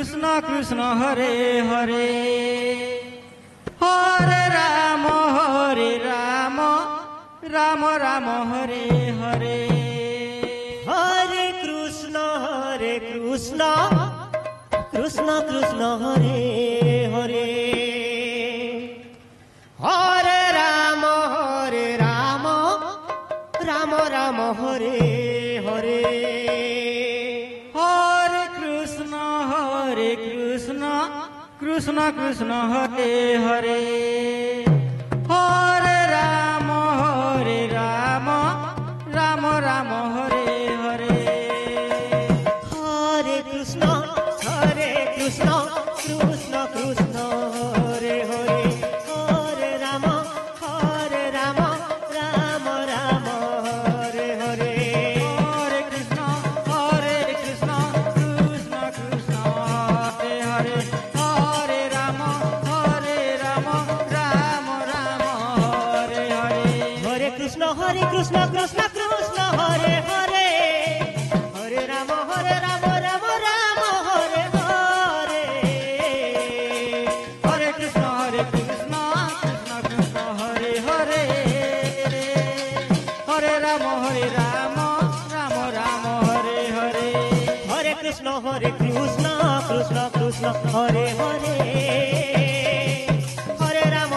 Krishna Krishna Hare Hare Hare Ram Ram Ram Hare Hare Hare Krishna Krishna Krishna Hare Hare Hare Ram Ram Ram Hare Hare Hare Krishna Krishna Krishna Hare Hare Hare Ram Ram Ram Hare Hare Hare Krishna Krishna Krishna Hare Hare Hare Ram Ram Ram Hare Hare Hare Krishna Krishna Krishna Hare Hare Hare Ram Ram Ram Hare Hare Hare Krishna Krishna Krishna Hare Hare Hare Ram Ram Ram Hare Hare Hare Krishna Krishna Krishna Hare Hare Hare Ram Ram Ram Hare Hare Hare Krishna Krishna Krishna Hare Hare Hare Ram Ram Ram Hare Hare Hare Krishna Krishna Krishna Hare Hare Hare Ram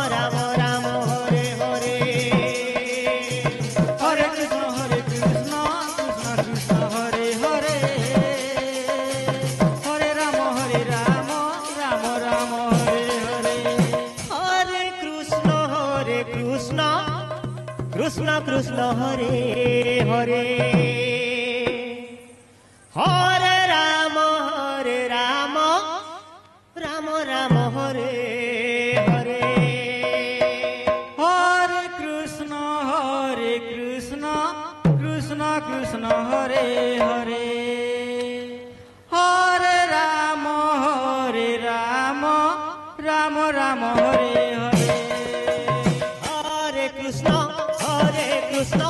Ram Ram Hare Hare Hare Krishna Krishna Hare Hare Hare Ram Ram Ram Hare Hare Hare Krishna Krishna Krishna Hare Hare Hare Ram Ram Ram Hare Hare Hare Krishna Krishna Krishna Hare Hare Hare Ram Ram Ram Hare Hare Hare Krishna Krishna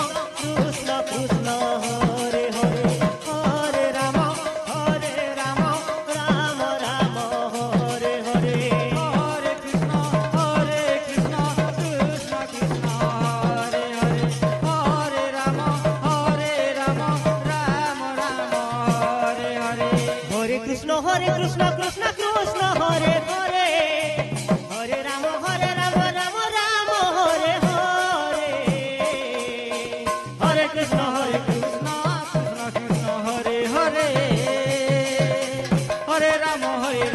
Krishna Hare Hare Hare Ram Ram Ram Hare Hare Hare Krishna Krishna Krishna Hare Hare Hare Ram Ram Ram Hare Hare Hare Krishna Krishna Krishna Hare Hare Hare Ram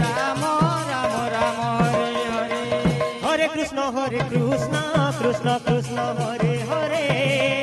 Ram Ram Hare Hare Hare Krishna Krishna Krishna Hare Hare